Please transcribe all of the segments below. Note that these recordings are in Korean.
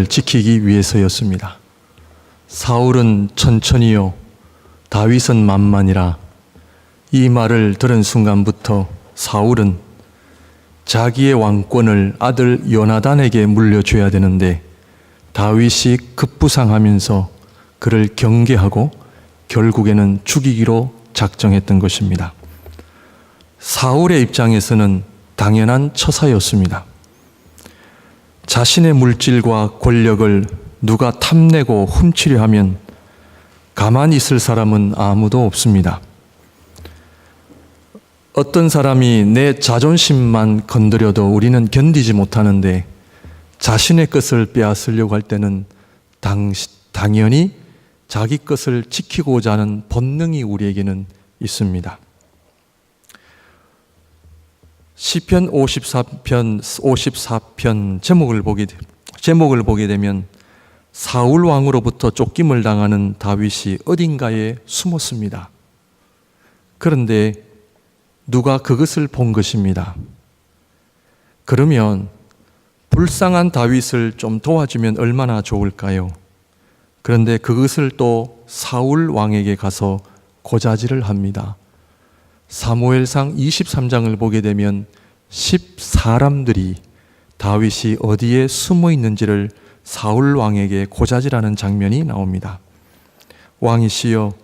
지키기 위해서였습니다. 사울은 천천히요, 다윗은 만만이라. 이 말을 들은 순간부터 사울은 자기의 왕권을 아들 요나단에게 물려줘야 되는데 다윗이 급부상하면서 그를 경계하고 결국에는 죽이기로 작정했던 것입니다. 사울의 입장에서는 당연한 처사였습니다. 자신의 물질과 권력을 누가 탐내고 훔치려 하면 가만히 있을 사람은 아무도 없습니다. 어떤 사람이 내 자존심만 건드려도 우리는 견디지 못하는데 자신의 것을 빼앗으려고 할 때는 당연히 자기 것을 지키고자 하는 본능이 우리에게는 있습니다. 시편 54편 제목을 보게 되면 사울 왕으로부터 쫓김을 당하는 다윗이 어딘가에 숨었습니다. 그런데 누가 그것을 본 것입니다. 그러면 불쌍한 다윗을 좀 도와주면 얼마나 좋을까요? 그런데 그것을 또 사울 왕에게 가서 고자질을 합니다. 사무엘상 23장을 보게 되면 10사람들이 다윗이 어디에 숨어 있는지를 사울 왕에게 고자질하는 장면이 나옵니다. 왕이시여,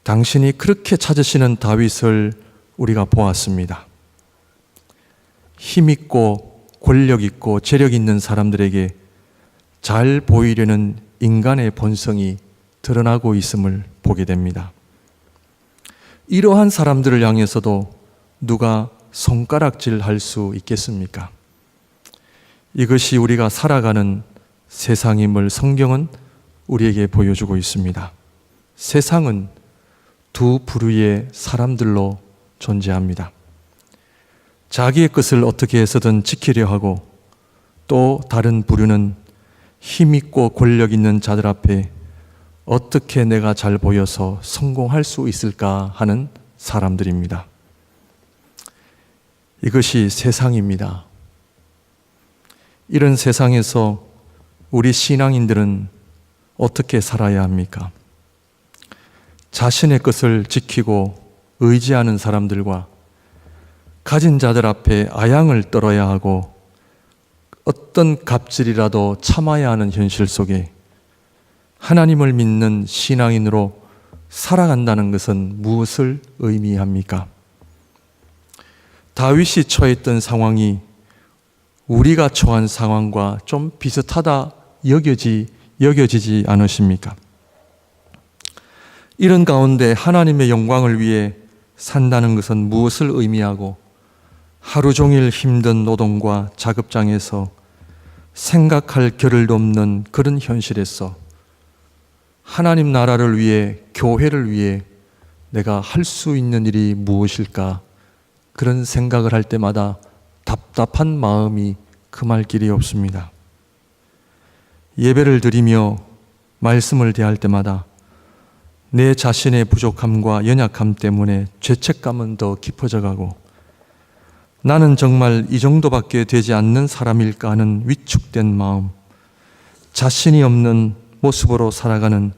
당신이 그렇게 찾으시는 다윗을 우리가 보았습니다. 힘 있고 권력 있고 재력 있는 사람들에게 잘 보이려는 인간의 본성이 드러나고 있음을 보게 됩니다. 이러한 사람들을 향해서도 누가 손가락질 할 수 있겠습니까? 이것이 우리가 살아가는 세상임을 성경은 우리에게 보여주고 있습니다. 세상은 두 부류의 사람들로 존재합니다. 자기의 것을 어떻게 해서든 지키려 하고, 또 다른 부류는 힘 있고 권력 있는 자들 앞에 어떻게 내가 잘 보여서 성공할 수 있을까 하는 사람들입니다. 이것이 세상입니다. 이런 세상에서 우리 신앙인들은 어떻게 살아야 합니까? 자신의 것을 지키고 의지하는 사람들과 가진 자들 앞에 아양을 떨어야 하고 어떤 갑질이라도 참아야 하는 현실 속에 하나님을 믿는 신앙인으로 살아간다는 것은 무엇을 의미합니까? 다윗이 처했던 상황이 우리가 처한 상황과 좀 비슷하다 여겨지지 않으십니까? 이런 가운데 하나님의 영광을 위해 산다는 것은 무엇을 의미하고, 하루 종일 힘든 노동과 작업장에서 생각할 겨를도 없는 그런 현실에서 하나님 나라를 위해, 교회를 위해 내가 할 수 있는 일이 무엇일까? 그런 생각을 할 때마다 답답한 마음이 금할 길이 없습니다. 예배를 드리며 말씀을 대할 때마다 내 자신의 부족함과 연약함 때문에 죄책감은 더 깊어져 가고, 나는 정말 이 정도밖에 되지 않는 사람일까 하는 위축된 마음, 자신이 없는 모습으로 살아가는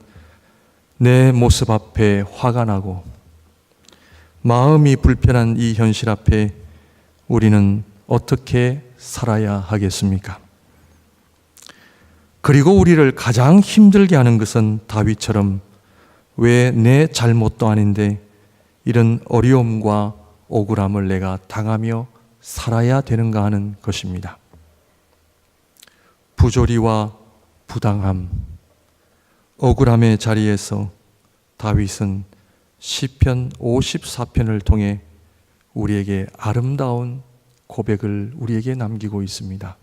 내 모습 앞에 화가 나고, 마음이 불편한 이 현실 앞에 우리는 어떻게 살아야 하겠습니까? 그리고 우리를 가장 힘들게 하는 것은 다윗처럼 왜 내 잘못도 아닌데 이런 어려움과 억울함을 내가 당하며 살아야 되는가 하는 것입니다. 부조리와 부당함, 억울함의 자리에서 다윗은 시편 54편을 통해 우리에게 아름다운 고백을 우리에게 남기고 있습니다.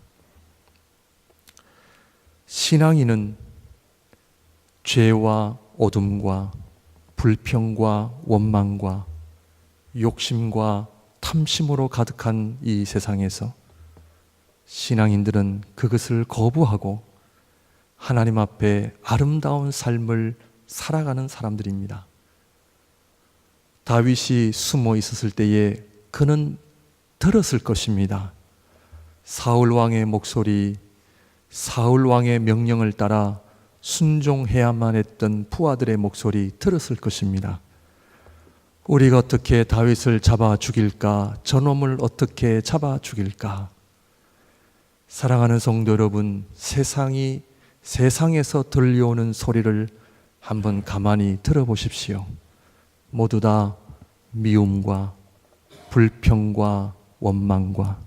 신앙인은 죄와 어둠과 불평과 원망과 욕심과 탐심으로 가득한 이 세상에서 신앙인들은 그것을 거부하고 하나님 앞에 아름다운 삶을 살아가는 사람들입니다. 다윗이 숨어 있었을 때에 그는 들었을 것입니다. 사울 왕의 목소리, 사울 왕의 명령을 따라 순종해야만 했던 부하들의 목소리 들었을 것입니다. 우리가 어떻게 다윗을 잡아 죽일까? 저놈을 어떻게 잡아 죽일까? 사랑하는 성도 여러분, 세상에서 들려오는 소리를 한번 가만히 들어보십시오. 모두 다 미움과 불평과 원망과,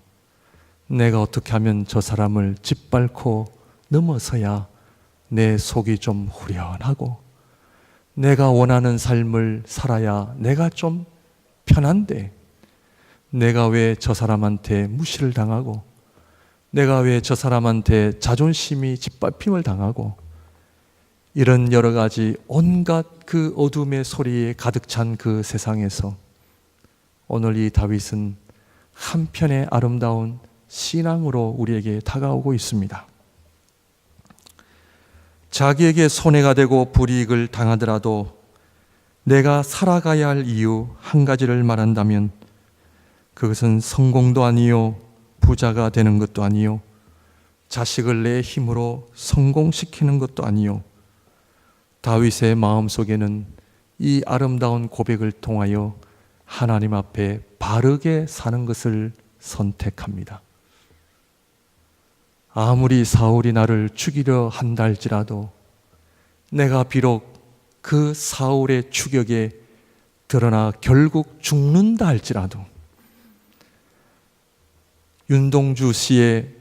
내가 어떻게 하면 저 사람을 짓밟고 넘어서야 내 속이 좀 후련하고, 내가 원하는 삶을 살아야 내가 좀 편한데, 내가 왜 저 사람한테 무시를 당하고, 내가 왜 저 사람한테 자존심이 짓밟힘을 당하고, 이런 여러 가지 온갖 그 어둠의 소리에 가득 찬 그 세상에서 오늘 이 다윗은 한편의 아름다운 신앙으로 우리에게 다가오고 있습니다. 자기에게 손해가 되고 불이익을 당하더라도 내가 살아가야 할 이유 한 가지를 말한다면, 그것은 성공도 아니요, 부자가 되는 것도 아니요, 자식을 내 힘으로 성공시키는 것도 아니요, 다윗의 마음속에는 이 아름다운 고백을 통하여 하나님 앞에 바르게 사는 것을 선택합니다. 아무리 사울이 나를 죽이려 한다 할지라도, 내가 비록 그 사울의 추격에 드러나 결국 죽는다 할지라도, 윤동주 씨의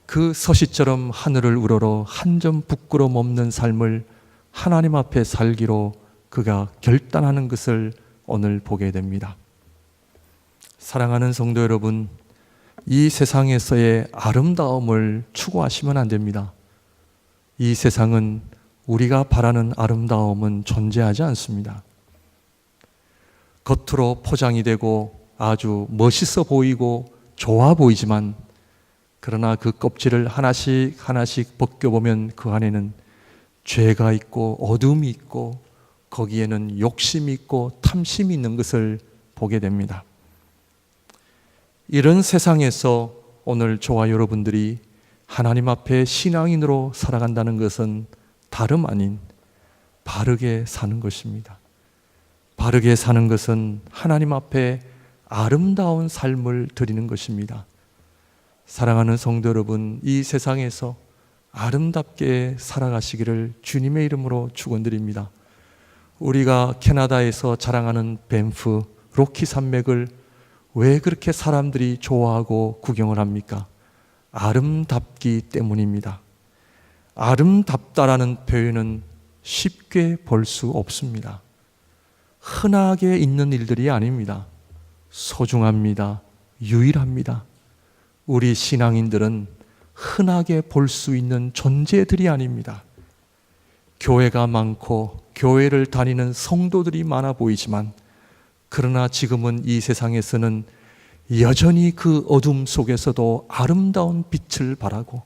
그 서시처럼 하늘을 우러러 한 점 부끄럼 없는 삶을 하나님 앞에 살기로 그가 결단하는 것을 오늘 보게 됩니다. 사랑하는 성도 여러분, 이 세상에서의 아름다움을 추구하시면 안 됩니다. 이 세상은 우리가 바라는 아름다움은 존재하지 않습니다. 겉으로 포장이 되고 아주 멋있어 보이고 좋아 보이지만, 그러나 그 껍질을 하나씩 하나씩 벗겨보면 그 안에는 죄가 있고 어둠이 있고, 거기에는 욕심이 있고 탐심이 있는 것을 보게 됩니다. 이런 세상에서 오늘 저와 여러분들이 하나님 앞에 신앙인으로 살아간다는 것은 다름 아닌 바르게 사는 것입니다. 바르게 사는 것은 하나님 앞에 아름다운 삶을 드리는 것입니다. 사랑하는 성도 여러분, 이 세상에서 아름답게 살아가시기를 주님의 이름으로 축원드립니다. 우리가 캐나다에서 자랑하는 밴프, 로키 산맥을 왜 그렇게 사람들이 좋아하고 구경을 합니까? 아름답기 때문입니다. 아름답다라는 표현은 쉽게 볼 수 없습니다. 흔하게 있는 일들이 아닙니다. 소중합니다. 유일합니다. 우리 신앙인들은 흔하게 볼 수 있는 존재들이 아닙니다. 교회가 많고 교회를 다니는 성도들이 많아 보이지만, 그러나 지금은 이 세상에서는 여전히 그 어둠 속에서도 아름다운 빛을 발하고,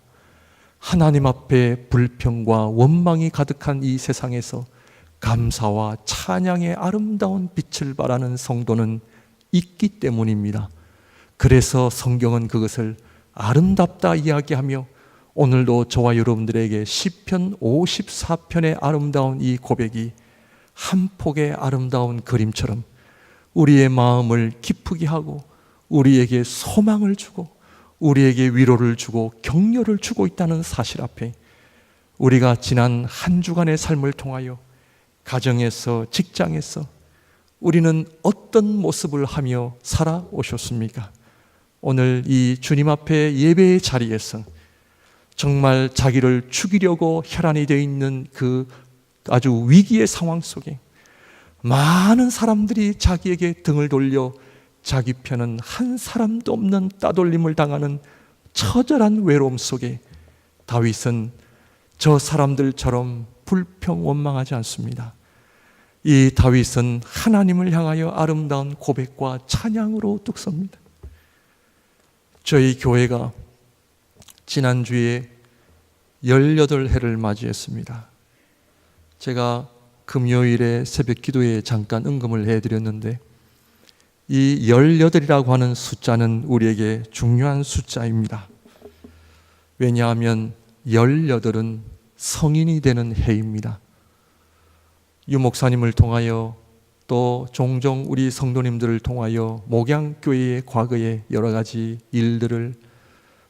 하나님 앞에 불평과 원망이 가득한 이 세상에서 감사와 찬양의 아름다운 빛을 발하는 성도는 있기 때문입니다. 그래서 성경은 그것을 아름답다 이야기하며, 오늘도 저와 여러분들에게 시편 54편의 아름다운 이 고백이 한 폭의 아름다운 그림처럼 우리의 마음을 기쁘게 하고, 우리에게 소망을 주고, 우리에게 위로를 주고 격려를 주고 있다는 사실 앞에, 우리가 지난 한 주간의 삶을 통하여 가정에서, 직장에서 우리는 어떤 모습을 하며 살아오셨습니까? 오늘 이 주님 앞에 예배의 자리에서 정말 자기를 죽이려고 혈안이 되어 있는 그 아주 위기의 상황 속에 많은 사람들이 자기에게 등을 돌려 자기 편은 한 사람도 없는 따돌림을 당하는 처절한 외로움 속에 다윗은 저 사람들처럼 불평 원망하지 않습니다. 이 다윗은 하나님을 향하여 아름다운 고백과 찬양으로 뚝섭니다. 저희 교회가 지난주에 18해를 맞이했습니다. 제가 금요일에 새벽 기도에 잠깐 은금을 해드렸는데, 이 18이라고 하는 숫자는 우리에게 중요한 숫자입니다. 왜냐하면 18은 성인이 되는 해입니다. 유 목사님을 통하여 또 종종 우리 성도님들을 통하여 목양교회의 과거의 여러 가지 일들을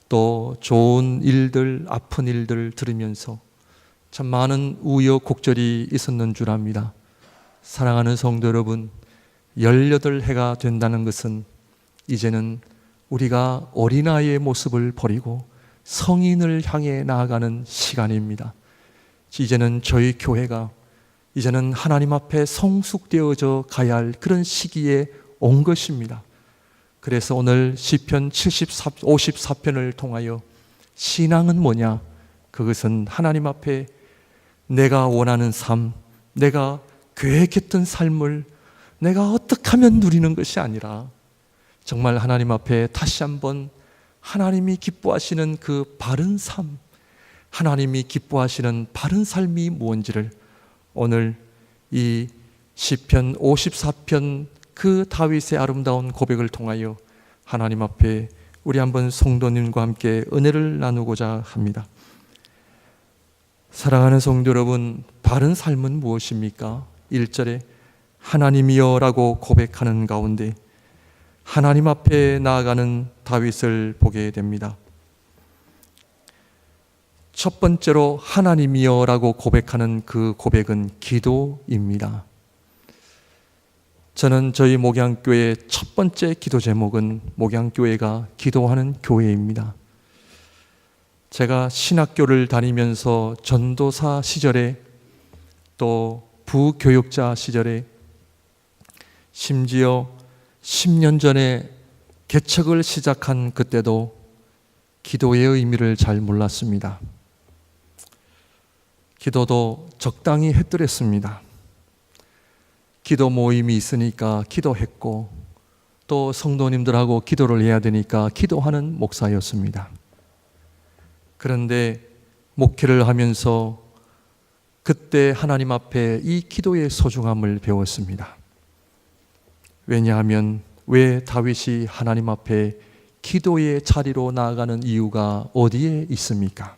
또 좋은 일들, 아픈 일들을 들으면서 참 많은 우여곡절이 있었는 줄 압니다. 사랑하는 성도 여러분, 18해가 된다는 것은 이제는 우리가 어린아이의 모습을 버리고 성인을 향해 나아가는 시간입니다. 이제는 저희 교회가 이제는 하나님 앞에 성숙되어져 가야 할 그런 시기에 온 것입니다. 그래서 오늘 시편 54편을 통하여 신앙은 뭐냐? 그것은 하나님 앞에 내가 원하는 삶, 내가 계획했던 삶을 내가 어떻게 하면 누리는 것이 아니라 정말 하나님 앞에 다시 한번 하나님이 기뻐하시는 그 바른 삶, 하나님이 기뻐하시는 바른 삶이 무엇인지를 오늘 이 시편 54편 그 다윗의 아름다운 고백을 통하여 하나님 앞에 우리 한번 성도님과 함께 은혜를 나누고자 합니다. 사랑하는 성도 여러분, 바른 삶은 무엇입니까? 1절에 하나님이여 라고 고백하는 가운데 하나님 앞에 나아가는 다윗을 보게 됩니다. 첫 번째로 하나님이여 라고 고백하는 그 고백은 기도입니다. 저는 저희 목양교회의 첫 번째 기도 제목은 목양교회가 기도하는 교회입니다. 제가 신학교를 다니면서 전도사 시절에 또 부교육자 시절에 심지어 10년 전에 개척을 시작한 그때도 기도의 의미를 잘 몰랐습니다. 기도도 적당히 했더랬습니다. 기도 모임이 있으니까 기도했고 또 성도님들하고 기도를 해야 되니까 기도하는 목사였습니다. 그런데 목회를 하면서 그때 하나님 앞에 이 기도의 소중함을 배웠습니다. 왜냐하면 왜 다윗이 하나님 앞에 기도의 자리로 나아가는 이유가 어디에 있습니까?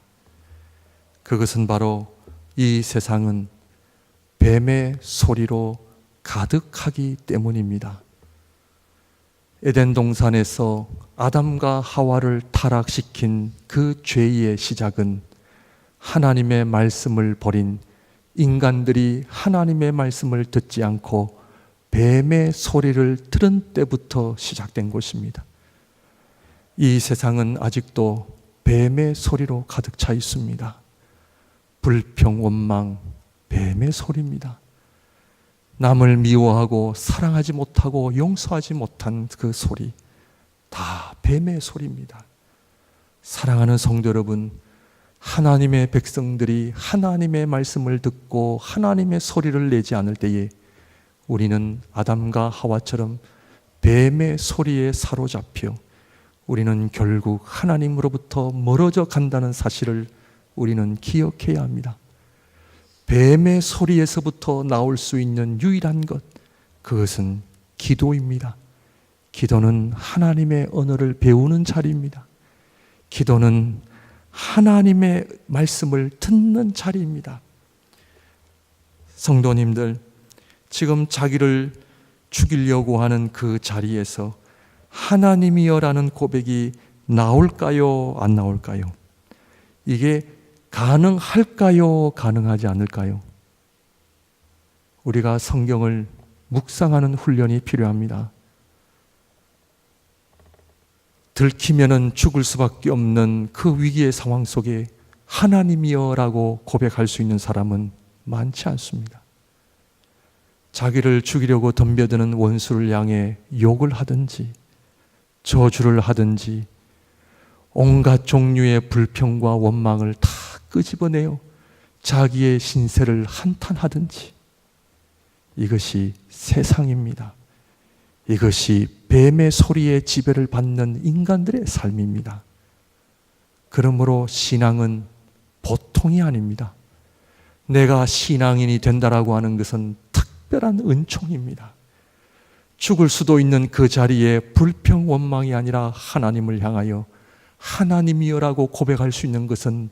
그것은 바로 이 세상은 뱀의 소리로 가득하기 때문입니다. 에덴 동산에서 아담과 하와를 타락시킨 그 죄의 시작은 하나님의 말씀을 버린 인간들이 하나님의 말씀을 듣지 않고 뱀의 소리를 들은 때부터 시작된 것입니다. 이 세상은 아직도 뱀의 소리로 가득 차 있습니다. 불평, 원망, 뱀의 소리입니다. 남을 미워하고 사랑하지 못하고 용서하지 못한 그 소리, 다 뱀의 소리입니다. 사랑하는 성도 여러분, 하나님의 백성들이 하나님의 말씀을 듣고 하나님의 소리를 내지 않을 때에 우리는 아담과 하와처럼 뱀의 소리에 사로잡혀 우리는 결국 하나님으로부터 멀어져 간다는 사실을 우리는 기억해야 합니다. 뱀의 소리에서부터 나올 수 있는 유일한 것, 그것은 기도입니다. 기도는 하나님의 언어를 배우는 자리입니다. 기도는 하나님의 말씀을 듣는 자리입니다. 성도님들, 지금 자기를 죽이려고 하는 그 자리에서 하나님이여라는 고백이 나올까요? 안 나올까요? 이게 가능할까요? 가능하지 않을까요? 우리가 성경을 묵상하는 훈련이 필요합니다. 들키면은 죽을 수밖에 없는 그 위기의 상황 속에 하나님이여라고 고백할 수 있는 사람은 많지 않습니다. 자기를 죽이려고 덤벼드는 원수를 향해 욕을 하든지 저주를 하든지 온갖 종류의 불평과 원망을 다 끄집어내어 자기의 신세를 한탄하든지, 이것이 세상입니다. 이것이 뱀의 소리에 지배를 받는 인간들의 삶입니다. 그러므로 신앙은 보통이 아닙니다. 내가 신앙인이 된다라고 하는 것은 특별한 은총입니다. 죽을 수도 있는 그 자리에 불평 원망이 아니라 하나님을 향하여 하나님이여라고 고백할 수 있는 것은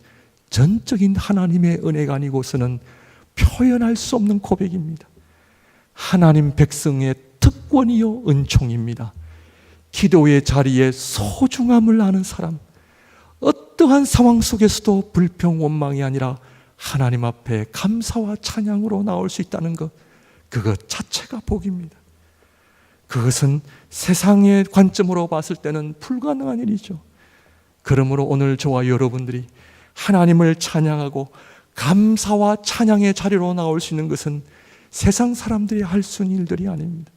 전적인 하나님의 은혜가 아니고서는 표현할 수 없는 고백입니다. 하나님 백성의 특권이요 은총입니다. 기도의 자리에 소중함을 아는 사람, 어떠한 상황 속에서도 불평 원망이 아니라 하나님 앞에 감사와 찬양으로 나올 수 있다는 것, 그것 자체가 복입니다. 그것은 세상의 관점으로 봤을 때는 불가능한 일이죠. 그러므로 오늘 저와 여러분들이 하나님을 찬양하고 감사와 찬양의 자리로 나올 수 있는 것은 세상 사람들이 할 수 있는 일들이 아닙니다.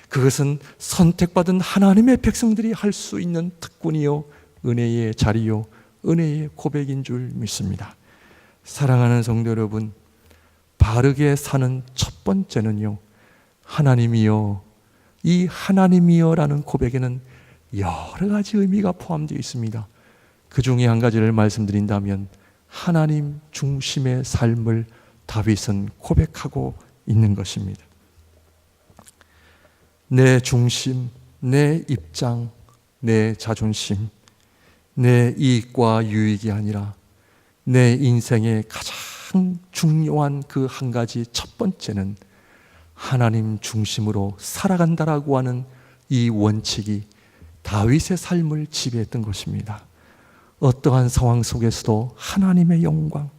그것은 선택받은 하나님의 백성들이 할 수 있는 특권이요 은혜의 자리요 은혜의 고백인 줄 믿습니다. 사랑하는 성도 여러분, 바르게 사는 첫 번째는요, 하나님이여, 이 하나님이여라는 고백에는 여러 가지 의미가 포함되어 있습니다. 그 중에 한 가지를 말씀드린다면 하나님 중심의 삶을 다윗은 고백하고 있는 것입니다. 내 중심, 내 입장, 내 자존심, 내 이익과 유익이 아니라 내 인생의 가장 중요한 그 한 가지 첫 번째는 하나님 중심으로 살아간다라고 하는 이 원칙이 다윗의 삶을 지배했던 것입니다. 어떠한 상황 속에서도 하나님의 영광,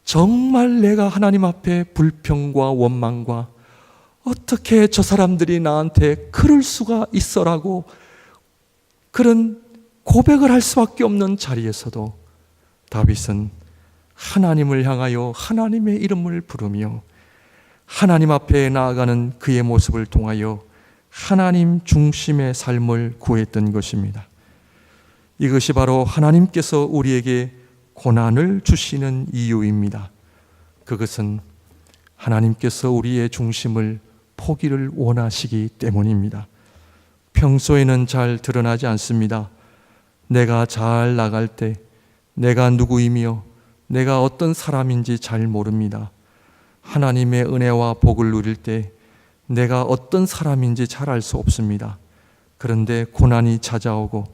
정말 내가 하나님 앞에 불평과 원망과 어떻게 저 사람들이 나한테 그럴 수가 있어라고 그런 고백을 할 수밖에 없는 자리에서도 다윗은 하나님을 향하여 하나님의 이름을 부르며 하나님 앞에 나아가는 그의 모습을 통하여 하나님 중심의 삶을 구했던 것입니다. 이것이 바로 하나님께서 우리에게 고난을 주시는 이유입니다. 그것은 하나님께서 우리의 중심을 포기를 원하시기 때문입니다. 평소에는 잘 드러나지 않습니다. 내가 잘 나갈 때 내가 누구이며 내가 어떤 사람인지 잘 모릅니다. 하나님의 은혜와 복을 누릴 때 내가 어떤 사람인지 잘 알 수 없습니다. 그런데 고난이 찾아오고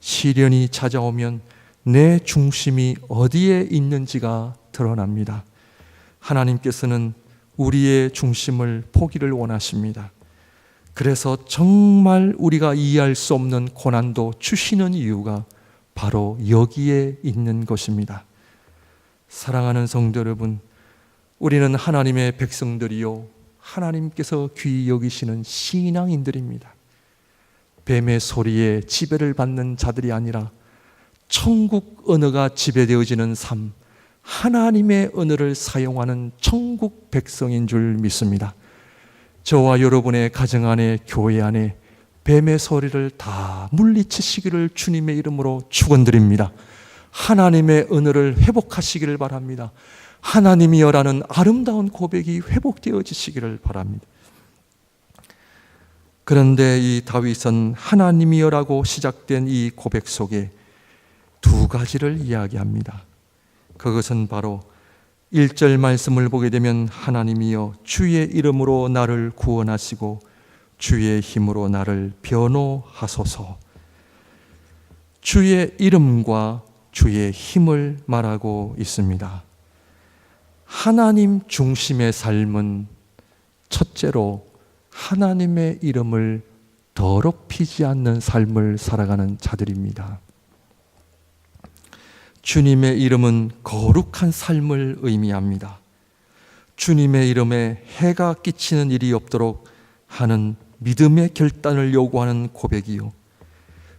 시련이 찾아오면 내 중심이 어디에 있는지가 드러납니다. 하나님께서는 우리의 중심을 포기를 원하십니다. 그래서 정말 우리가 이해할 수 없는 고난도 주시는 이유가 바로 여기에 있는 것입니다. 사랑하는 성도 여러분, 우리는 하나님의 백성들이요 하나님께서 귀히 여기시는 신앙인들입니다. 뱀의 소리에 지배를 받는 자들이 아니라 천국 언어가 지배되어지는 삶, 하나님의 언어를 사용하는 천국 백성인 줄 믿습니다. 저와 여러분의 가정 안에, 교회 안에 뱀의 소리를 다 물리치시기를 주님의 이름으로 축원드립니다. 하나님의 언어를 회복하시기를 바랍니다. 하나님이여라는 아름다운 고백이 회복되어지시기를 바랍니다. 그런데 이 다윗은 하나님이여라고 시작된 이 고백 속에 두 가지를 이야기합니다. 그것은 바로 1절 말씀을 보게 되면 하나님이여 주의 이름으로 나를 구원하시고 주의 힘으로 나를 변호하소서. 주의 이름과 주의 힘을 말하고 있습니다. 하나님 중심의 삶은 첫째로 하나님의 이름을 더럽히지 않는 삶을 살아가는 자들입니다. 주님의 이름은 거룩한 삶을 의미합니다. 주님의 이름에 해가 끼치는 일이 없도록 하는 믿음의 결단을 요구하는 고백이요,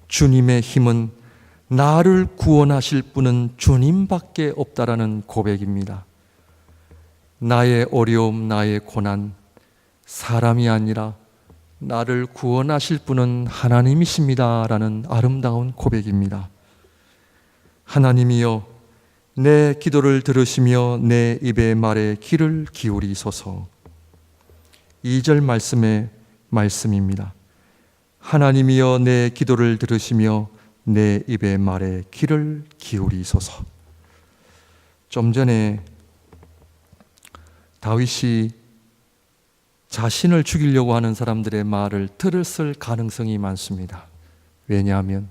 주님의 힘은 나를 구원하실 분은 주님밖에 없다라는 고백입니다. 나의 어려움, 나의 고난, 사람이 아니라 나를 구원하실 분은 하나님이십니다라는 아름다운 고백입니다. 하나님이여 내 기도를 들으시며 내 입의 말에 귀를 기울이소서. 2절 말씀의 말씀입니다. 하나님이여 내 기도를 들으시며 내 입의 말에 귀를 기울이소서. 좀 전에 다윗이 자신을 죽이려고 하는 사람들의 말을 들었을 가능성이 많습니다. 왜냐하면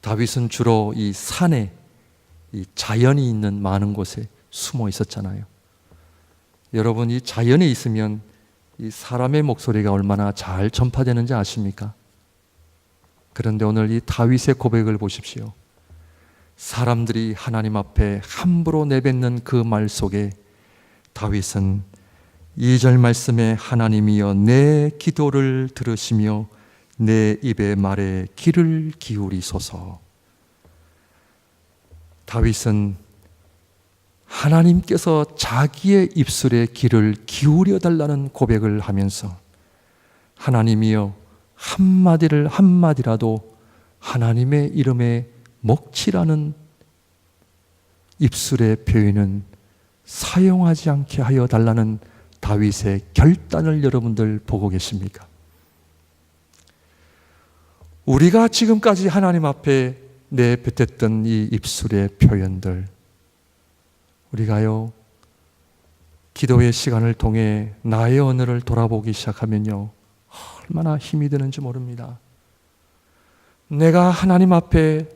다윗은 주로 이 산에 이 자연이 있는 많은 곳에 숨어 있었잖아요. 여러분, 이 자연에 있으면 이 사람의 목소리가 얼마나 잘 전파되는지 아십니까? 그런데 오늘 이 다윗의 고백을 보십시오. 사람들이 하나님 앞에 함부로 내뱉는 그 말 속에 다윗은 2절 말씀에 하나님이여 내 기도를 들으시며 내 입의 말에 귀를 기울이소서. 다윗은 하나님께서 자기의 입술에 귀를 기울여 달라는 고백을 하면서 하나님이여 한마디를 한마디라도 하나님의 이름에 먹칠하는 입술의 표현은 사용하지 않게 하여 달라는 다윗의 결단을 여러분들 보고 계십니까? 우리가 지금까지 하나님 앞에 내뱉었던 이 입술의 표현들, 우리가요 기도의 시간을 통해 나의 언어를 돌아보기 시작하면요 얼마나 힘이 드는지 모릅니다. 내가 하나님 앞에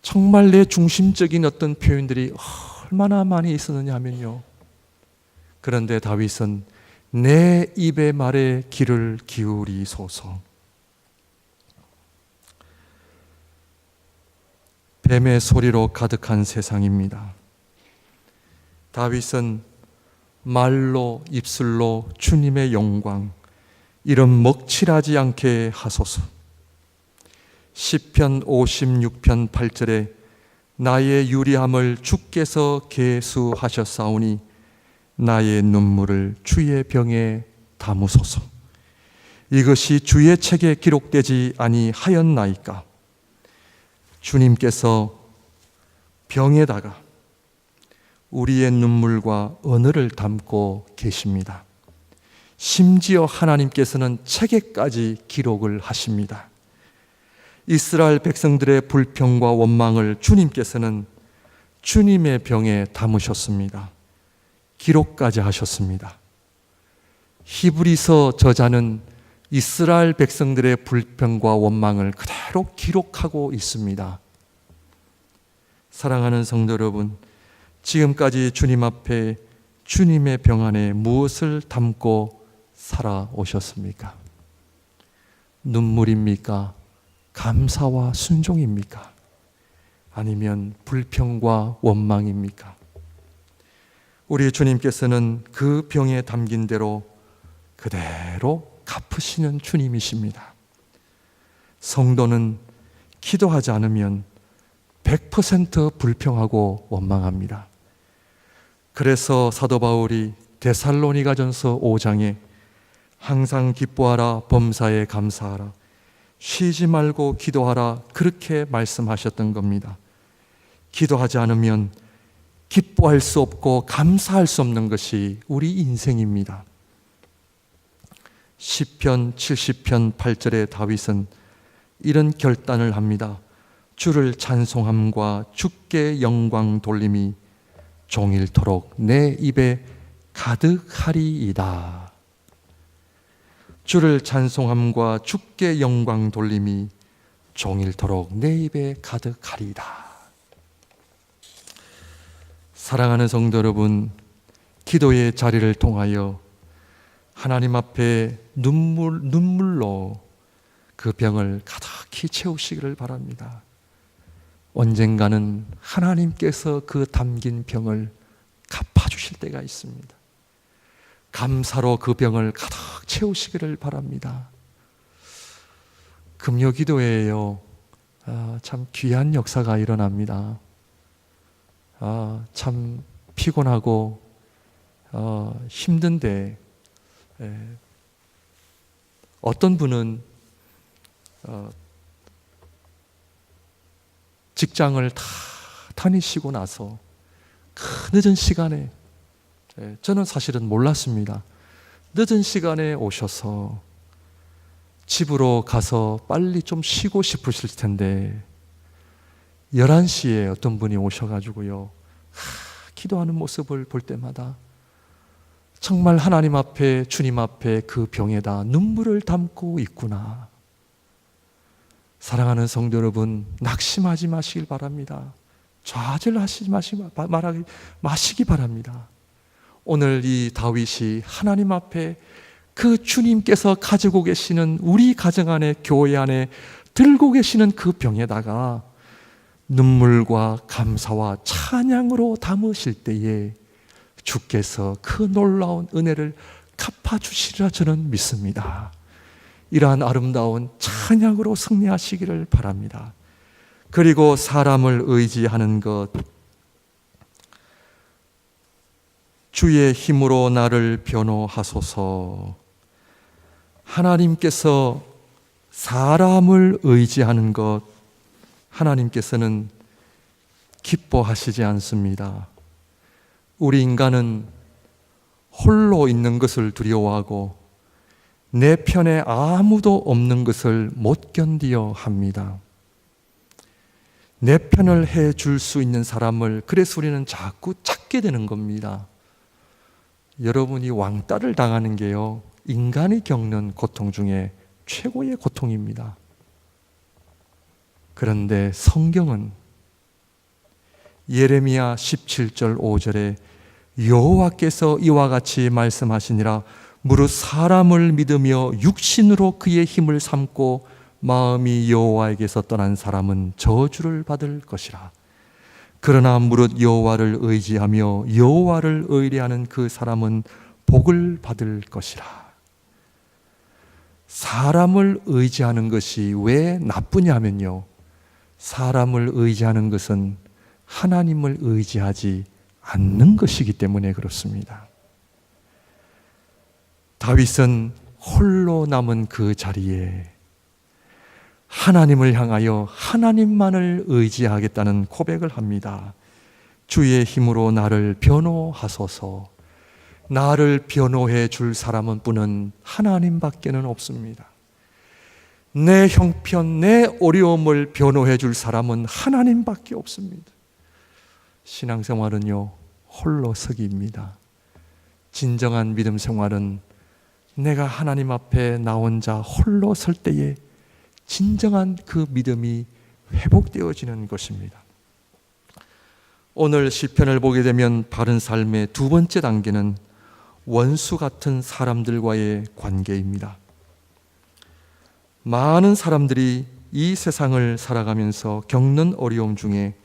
정말 내 중심적인 어떤 표현들이 얼마나 많이 있었느냐 하면요, 그런데 다윗은 내 입의 말에 귀를 기울이소서. 뱀의 소리로 가득한 세상입니다. 다윗은 말로 입술로 주님의 영광, 이름 먹칠하지 않게 하소서. 시편 56편 8절에 나의 유리함을 주께서 계수하셨사오니 나의 눈물을 주의 병에 담으소서. 이것이 주의 책에 기록되지 아니하였나이까. 주님께서 병에다가 우리의 눈물과 언어를 담고 계십니다. 심지어 하나님께서는 책에까지 기록을 하십니다. 이스라엘 백성들의 불평과 원망을 주님께서는 주님의 병에 담으셨습니다. 기록까지 하셨습니다. 히브리서 저자는 이스라엘 백성들의 불평과 원망을 그대로 기록하고 있습니다. 사랑하는 성도 여러분, 지금까지 주님 앞에 주님의 병 안에 무엇을 담고 살아오셨습니까? 눈물입니까? 감사와 순종입니까? 아니면 불평과 원망입니까? 우리 주님께서는 그 병에 담긴 대로 그대로 갚으시는 주님이십니다. 성도는 기도하지 않으면 100% 불평하고 원망합니다. 그래서 사도 바울이 데살로니가전서 5장에 항상 기뻐하라, 범사에 감사하라, 쉬지 말고 기도하라, 그렇게 말씀하셨던 겁니다. 기도하지 않으면 기뻐할 수 없고 감사할 수 없는 것이 우리 인생입니다. 시편 70편 8절에 다윗은 이런 결단을 합니다. 주를 찬송함과 주께 영광 돌림이 종일토록 내 입에 가득하리이다. 주를 찬송함과 주께 영광 돌림이 종일토록 내 입에 가득하리이다. 사랑하는 성도 여러분, 기도의 자리를 통하여 하나님 앞에 눈물로 그 병을 가득히 채우시기를 바랍니다. 언젠가는 하나님께서 그 담긴 병을 갚아주실 때가 있습니다. 감사로 그 병을 가득 채우시기를 바랍니다. 금요 기도회에요, 참 귀한 역사가 일어납니다. 참 피곤하고 힘든데 어떤 분은 직장을 다 다니시고 나서 그 늦은 시간에, 저는 사실은 몰랐습니다. 늦은 시간에 오셔서 집으로 가서 빨리 좀 쉬고 싶으실 텐데 11시에 어떤 분이 오셔가지고요, 기도하는 모습을 볼 때마다 정말 하나님 앞에, 주님 앞에 그 병에다 눈물을 담고 있구나. 사랑하는 성도 여러분, 낙심하지 마시길 바랍니다. 좌절하시지 마시기 바랍니다. 오늘 이 다윗이 하나님 앞에 그 주님께서 가지고 계시는 우리 가정 안에, 교회 안에 들고 계시는 그 병에다가 눈물과 감사와 찬양으로 담으실 때에 주께서 그 놀라운 은혜를 갚아주시리라 저는 믿습니다. 이러한 아름다운 찬양으로 승리하시기를 바랍니다. 그리고 사람을 의지하는 것, 주의 힘으로 나를 변호하소서. 하나님께서 사람을 의지하는 것, 하나님께서는 기뻐하시지 않습니다. 우리 인간은 홀로 있는 것을 두려워하고 내 편에 아무도 없는 것을 못 견디어 합니다. 내 편을 해줄 수 있는 사람을, 그래서 우리는 자꾸 찾게 되는 겁니다. 여러분이 왕따를 당하는 게요, 인간이 겪는 고통 중에 최고의 고통입니다. 그런데 성경은 예레미야 17절 5절에 여호와께서 이와 같이 말씀하시니라. 무릇 사람을 믿으며 육신으로 그의 힘을 삼고 마음이 여호와에게서 떠난 사람은 저주를 받을 것이라. 그러나 무릇 여호와를 의지하며 여호와를 의뢰하는 그 사람은 복을 받을 것이라. 사람을 의지하는 것이 왜 나쁘냐면요, 사람을 의지하는 것은 하나님을 의지하지 않는 것이기 때문에 그렇습니다. 다윗은 홀로 남은 그 자리에 하나님을 향하여 하나님만을 의지하겠다는 고백을 합니다. 주의 힘으로 나를 변호하소서. 나를 변호해 줄 사람은 뿐은 하나님밖에는 없습니다. 내 형편, 내 어려움을 변호해 줄 사람은 하나님밖에 없습니다. 신앙생활은요, 홀로 서기입니다. 진정한 믿음 생활은 내가 하나님 앞에 나 혼자 홀로 설 때에 진정한 그 믿음이 회복되어지는 것입니다. 오늘 시편을 보게 되면 바른 삶의 두 번째 단계는 원수 같은 사람들과의 관계입니다. 많은 사람들이 이 세상을 살아가면서 겪는 어려움 중에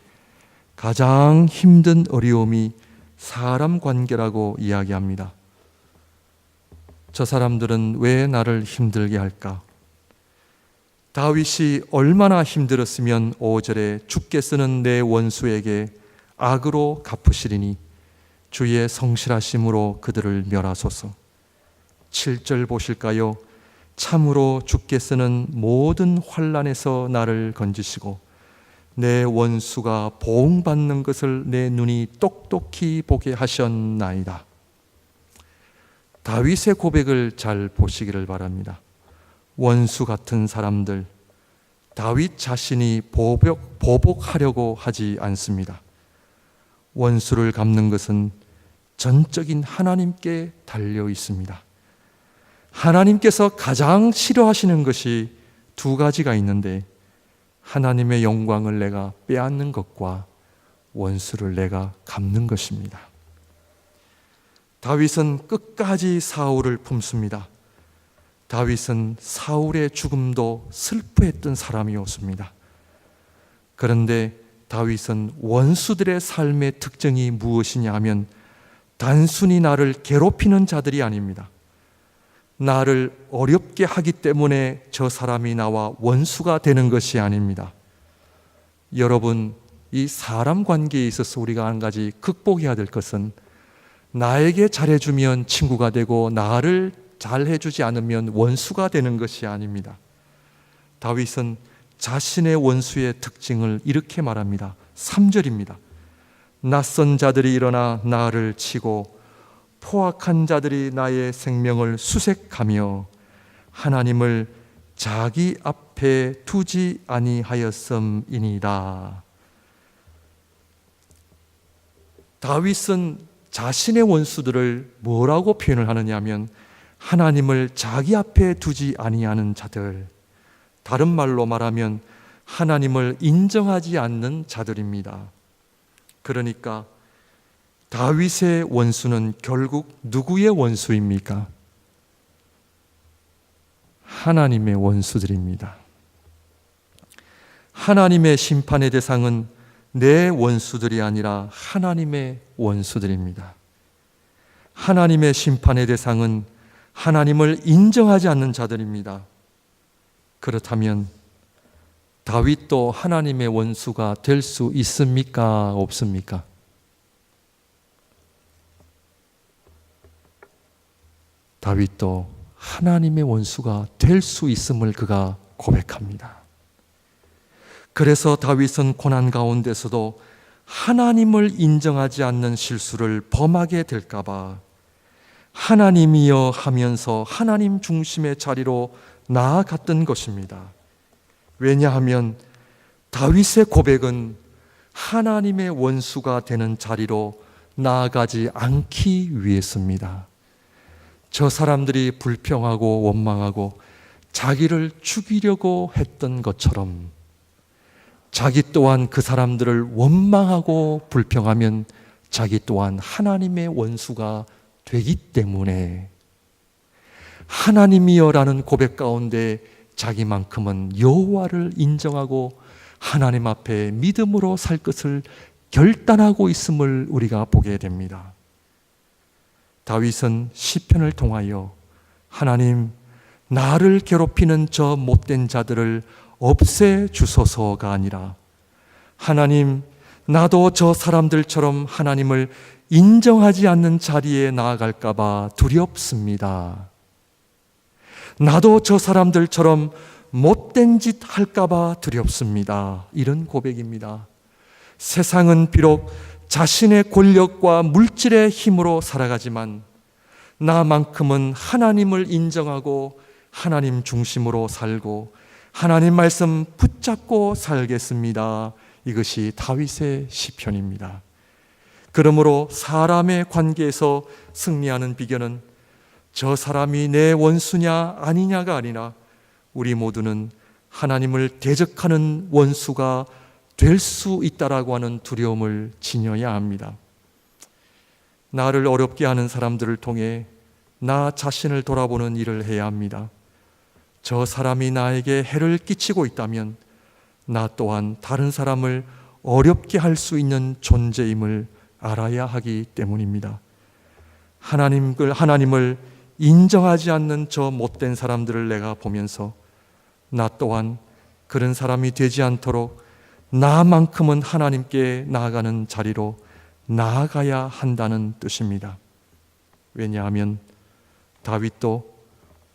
가장 힘든 어려움이 사람 관계라고 이야기합니다. 저 사람들은 왜 나를 힘들게 할까? 다윗이 얼마나 힘들었으면 5절에 주께서는 내 원수에게 악으로 갚으시리니 주의 성실하심으로 그들을 멸하소서. 7절 보실까요? 참으로 주께서는 모든 환난에서 나를 건지시고 내 원수가 보응받는 것을 내 눈이 똑똑히 보게 하셨나이다. 다윗의 고백을 잘 보시기를 바랍니다. 원수 같은 사람들, 다윗 자신이 보복하려고 하지 않습니다. 원수를 갚는 것은 전적인 하나님께 달려 있습니다. 하나님께서 가장 싫어하시는 것이 두 가지가 있는데, 하나님의 영광을 내가 빼앗는 것과 원수를 내가 갚는 것입니다. 다윗은 끝까지 사울을 품습니다. 다윗은 사울의 죽음도 슬퍼했던 사람이었습니다. 그런데 다윗은 원수들의 삶의 특징이 무엇이냐 하면 단순히 나를 괴롭히는 자들이 아닙니다. 나를 어렵게 하기 때문에 저 사람이 나와 원수가 되는 것이 아닙니다. 여러분, 이 사람 관계에 있어서 우리가 한 가지 극복해야 될 것은 나에게 잘해주면 친구가 되고 나를 잘해주지 않으면 원수가 되는 것이 아닙니다. 다윗은 자신의 원수의 특징을 이렇게 말합니다. 3절입니다. 낯선 자들이 일어나 나를 치고 포악한 자들이 나의 생명을 수색하며 하나님을 자기 앞에 두지 아니하였음이니이다. 다윗은 자신의 원수들을 뭐라고 표현을 하느냐 하면 하나님을 자기 앞에 두지 아니하는 자들, 다른 말로 말하면 하나님을 인정하지 않는 자들입니다. 그러니까 다윗의 원수는 결국 누구의 원수입니까? 하나님의 원수들입니다. 하나님의 심판의 대상은 내 원수들이 아니라 하나님의 원수들입니다. 하나님의 심판의 대상은 하나님을 인정하지 않는 자들입니다. 그렇다면 다윗도 하나님의 원수가 될 수 있습니까? 없습니까? 다윗도 하나님의 원수가 될 수 있음을 그가 고백합니다. 그래서 다윗은 고난 가운데서도 하나님을 인정하지 않는 실수를 범하게 될까 봐 하나님이여 하면서 하나님 중심의 자리로 나아갔던 것입니다. 왜냐하면 다윗의 고백은 하나님의 원수가 되는 자리로 나아가지 않기 위해서입니다. 저 사람들이 불평하고 원망하고 자기를 죽이려고 했던 것처럼 자기 또한 그 사람들을 원망하고 불평하면 자기 또한 하나님의 원수가 되기 때문에 하나님이여라는 고백 가운데 자기만큼은 여호와를 인정하고 하나님 앞에 믿음으로 살 것을 결단하고 있음을 우리가 보게 됩니다. 다윗은 시편을 통하여 하나님, 나를 괴롭히는 저 못된 자들을 없애주소서가 아니라 하나님, 나도 저 사람들처럼 하나님을 인정하지 않는 자리에 나아갈까 봐 두렵습니다. 나도 저 사람들처럼 못된 짓 할까 봐 두렵습니다. 이런 고백입니다. 세상은 비록 자신의 권력과 물질의 힘으로 살아가지만 나만큼은 하나님을 인정하고 하나님 중심으로 살고 하나님 말씀 붙잡고 살겠습니다. 이것이 다윗의 시편입니다. 그러므로 사람의 관계에서 승리하는 비결은 저 사람이 내 원수냐 아니냐가 아니라 우리 모두는 하나님을 대적하는 원수가 될 수 있다라고 하는 두려움을 지녀야 합니다. 나를 어렵게 하는 사람들을 통해 나 자신을 돌아보는 일을 해야 합니다. 저 사람이 나에게 해를 끼치고 있다면 나 또한 다른 사람을 어렵게 할 수 있는 존재임을 알아야 하기 때문입니다. 하나님을 인정하지 않는 저 못된 사람들을 내가 보면서 나 또한 그런 사람이 되지 않도록 나만큼은 하나님께 나아가는 자리로 나아가야 한다는 뜻입니다. 왜냐하면 다윗도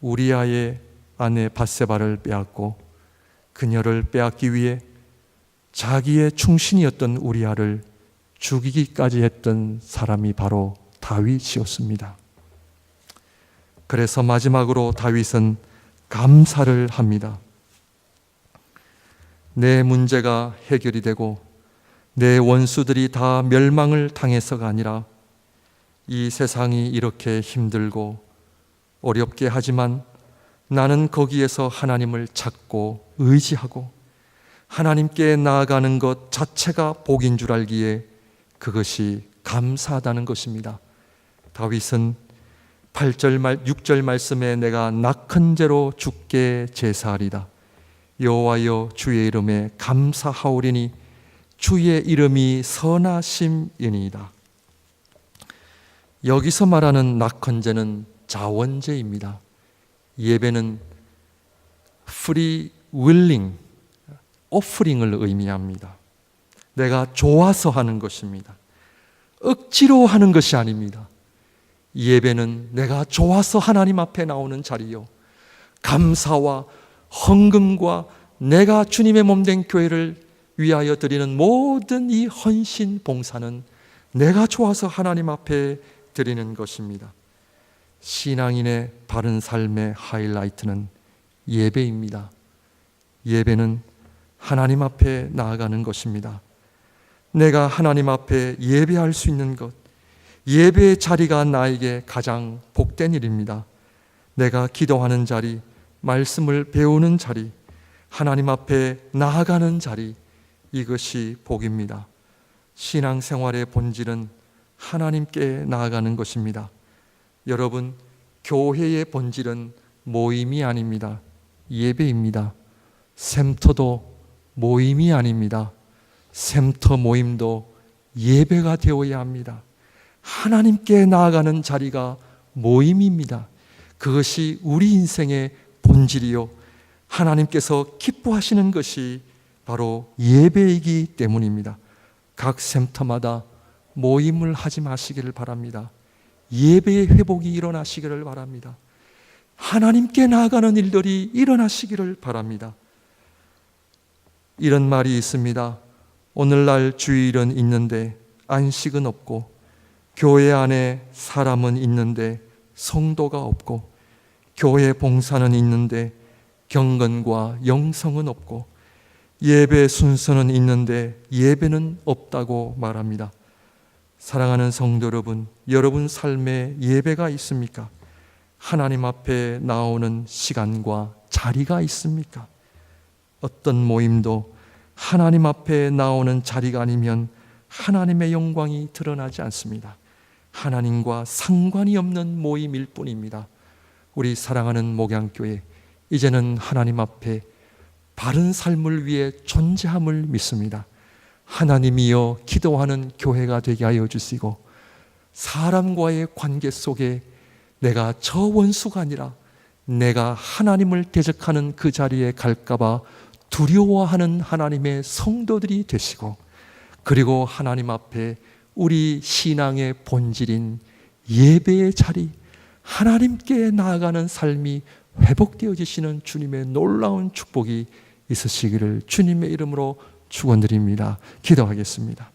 우리아의 아내 밧세바를 빼앗고 그녀를 빼앗기 위해 자기의 충신이었던 우리아를 죽이기까지 했던 사람이 바로 다윗이었습니다. 그래서 마지막으로 다윗은 감사를 합니다. 내 문제가 해결이 되고 내 원수들이 다 멸망을 당해서가 아니라 이 세상이 이렇게 힘들고 어렵게 하지만 나는 거기에서 하나님을 찾고 의지하고 하나님께 나아가는 것 자체가 복인 줄 알기에 그것이 감사하다는 것입니다. 다윗은 6절 말씀에 내가 낙헌제로 주께 제사하리다. 여호와여 주의 이름에 감사하오리니 주의 이름이 선하심이니이다. 여기서 말하는 낙헌제는 자원제입니다. 예배는 free willing, 오프링을 의미합니다. 내가 좋아서 하는 것입니다. 억지로 하는 것이 아닙니다. 예배는 내가 좋아서 하나님 앞에 나오는 자리요, 감사와 헌금과 내가 주님의 몸된 교회를 위하여 드리는 모든 이 헌신 봉사는 내가 좋아서 하나님 앞에 드리는 것입니다. 신앙인의 바른 삶의 하이라이트는 예배입니다. 예배는 하나님 앞에 나아가는 것입니다. 내가 하나님 앞에 예배할 수 있는 것, 예배의 자리가 나에게 가장 복된 일입니다. 내가 기도하는 자리, 말씀을 배우는 자리, 하나님 앞에 나아가는 자리, 이것이 복입니다. 신앙생활의 본질은 하나님께 나아가는 것입니다. 여러분, 교회의 본질은 모임이 아닙니다. 예배입니다. 샘터도 모임이 아닙니다. 샘터 모임도 예배가 되어야 합니다. 하나님께 나아가는 자리가 모임입니다. 그것이 우리 인생의 본질이요, 하나님께서 기뻐하시는 것이 바로 예배이기 때문입니다. 각 샘터마다 모임을 하지 마시기를 바랍니다. 예배의 회복이 일어나시기를 바랍니다. 하나님께 나아가는 일들이 일어나시기를 바랍니다. 이런 말이 있습니다. 오늘날 주일은 있는데 안식은 없고, 교회 안에 사람은 있는데 성도가 없고, 교회 봉사는 있는데 경건과 영성은 없고, 예배 순서는 있는데 예배는 없다고 말합니다. 사랑하는 성도 여러분, 여러분 삶에 예배가 있습니까? 하나님 앞에 나오는 시간과 자리가 있습니까? 어떤 모임도 하나님 앞에 나오는 자리가 아니면 하나님의 영광이 드러나지 않습니다. 하나님과 상관이 없는 모임일 뿐입니다. 우리 사랑하는 목양교회, 이제는 하나님 앞에 바른 삶을 위해 존재함을 믿습니다. 하나님이여 기도하는 교회가 되게 하여 주시고, 사람과의 관계 속에 내가 저 원수가 아니라 내가 하나님을 대적하는 그 자리에 갈까봐 두려워하는 하나님의 성도들이 되시고, 그리고 하나님 앞에 우리 신앙의 본질인 예배의 자리, 하나님께 나아가는 삶이 회복되어지시는 주님의 놀라운 축복이 있으시기를 주님의 이름으로 축원드립니다. 기도하겠습니다.